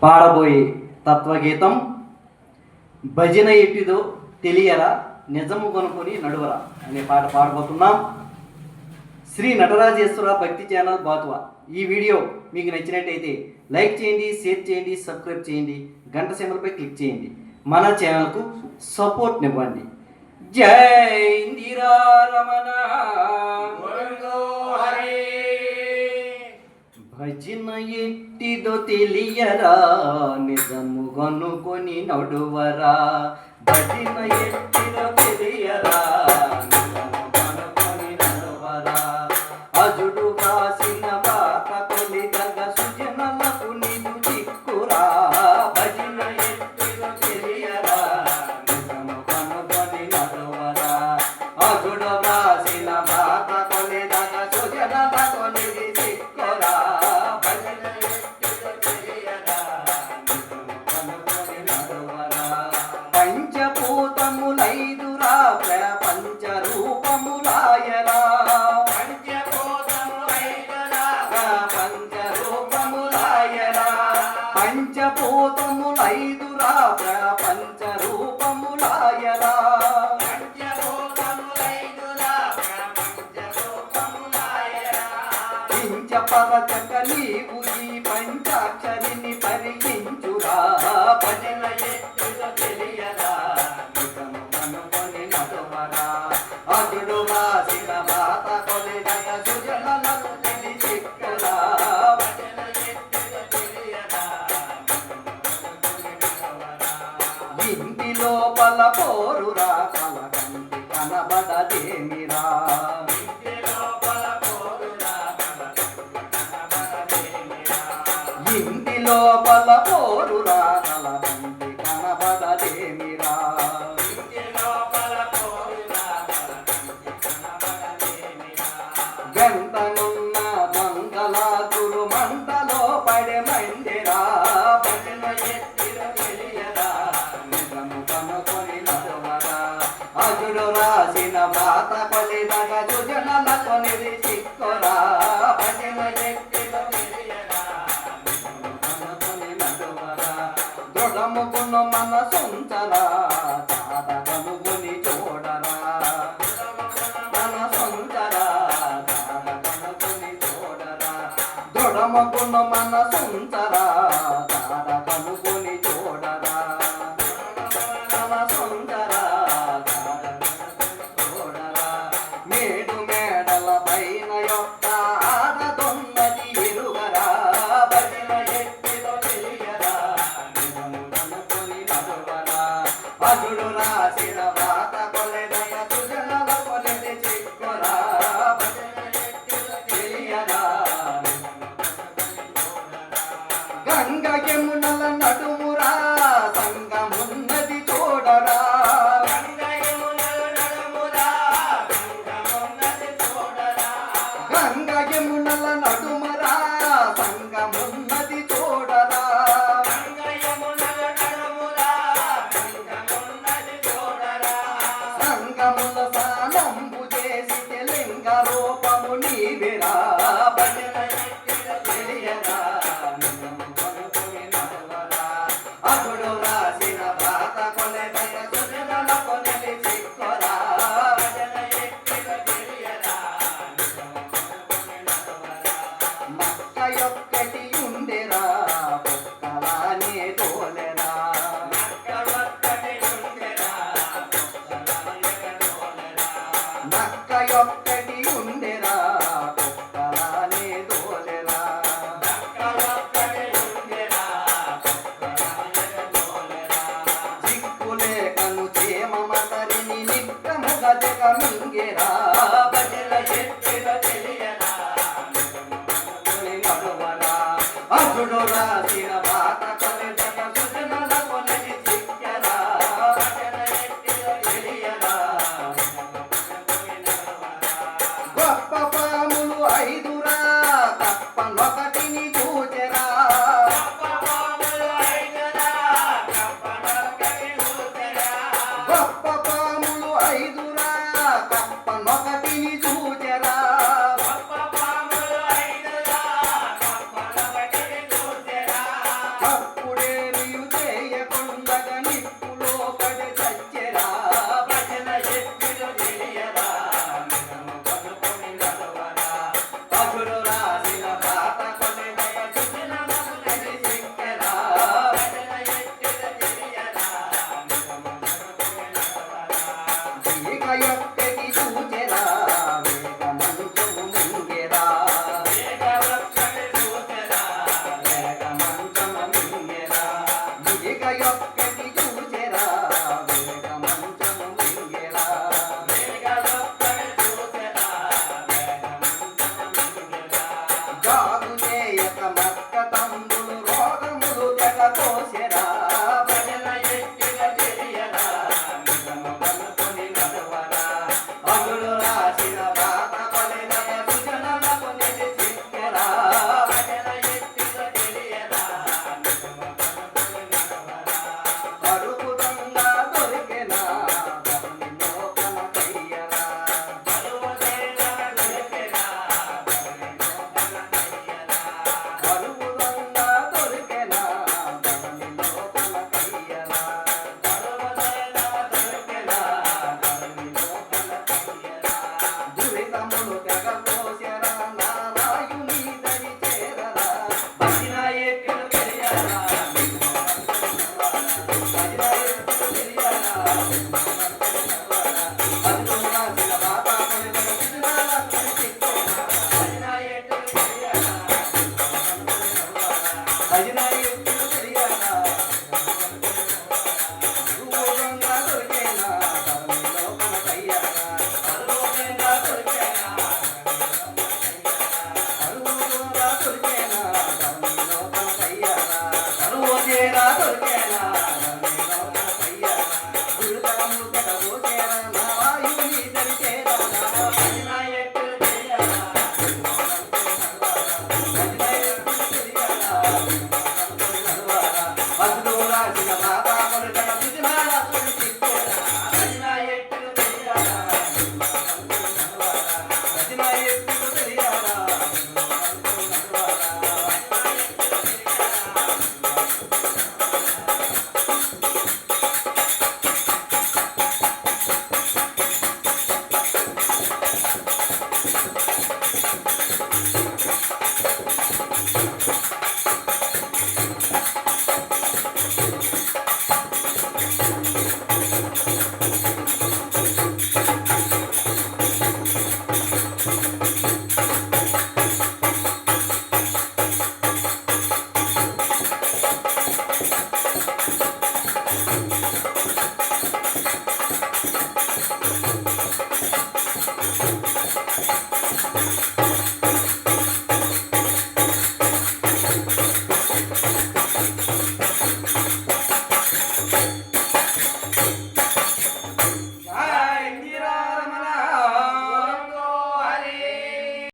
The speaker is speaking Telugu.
పాడబోయే తత్వగీతం భజన ఎట్టిదో తెలియరా నిజము కొనుక్కొని నడువరా అనే పాట పాడబోతున్నాం. శ్రీ నటరాజేశ్వర భక్తి ఛానల్ బాతువా. ఈ వీడియో మీకు నచ్చినట్టయితే లైక్ చేయండి, షేర్ చేయండి, సబ్స్క్రైబ్ చేయండి, గంట సింబల్పై క్లిక్ చేయండి. మన ఛానల్కు సపోర్ట్ ఇవ్వండి. జై ఇందిరా రమణ భజన ఎట్టిదో తెలియరా నిజము కొనుక్కొని నడువరా. భజన ఎట్టిదో తెలియరా నిజము కొనుక్కొని నడువరా. అజుడు కాసిన పాత కొలి గగ సుజనలకు నిదు చిక్కురా. భజన ఎట్టిదో తెలియరా నిజము కొనుక్కొని నడువరా. అజుడు కాసిన పాత కొలి గగ సుజనలకు నిదు చిక్కురా. పంచభూతములైదురా ప్రపంచ రూపములాయరా. పంచభూతములైదురా ప్రపంచ రూపములాయరా. కించపరచక నీవు ఈ పంచాక్షరిని పరికించురా. భజన ఎట్టిదో తెలియరా నిజము కనుకొని నడువరా. అజుడు వాసిన మాత కొలి గగ సుజనలకు నిది చిక్కురా. భజన ఎట్టిదో తెలియరా నిజము కనుకొని నడువరా. ఇంటి లోపల పోరురా కలకంటి కనబడదేమిరా. ఇంటి లోపల పోరురా కలకంటి కనబడదేమిరా. గంటనున్న దొంగల గురు మంటలో పడే మందిరా. భజన ఎట్టిదో తెలియరా నిజము కనుకొని నడువరా. అజుడు రాసిన బాత కొలి గగ సుజనలకు నిది చిక్కురా. భజన ఎట్టిదో తెలియరా కనుకొని నడువరా. దృఢముకును మనసుంచరా చాట కనుగొని చూడరా. మనసుంచరా చాట కనుగొని చూడరా. దృఢముకును మనసుంచరా చాట కనుగొని చూడరా. మనసుంచరా చాట కనుగొని చూడరా. మేడు మేడల పైన యొక్క ఆడదొన్నది ఎరుగరా. భజన ఎట్టిదో తెలియరా నిజము కనుకొని నడువరా. అజుడు రాసిన వాత కొలి గగ సుజనలకు నిది చిక్కురా. భజన ఎట్టిదో తెలియరా నిజము కనుకొని చూడరా. గంగ యమునల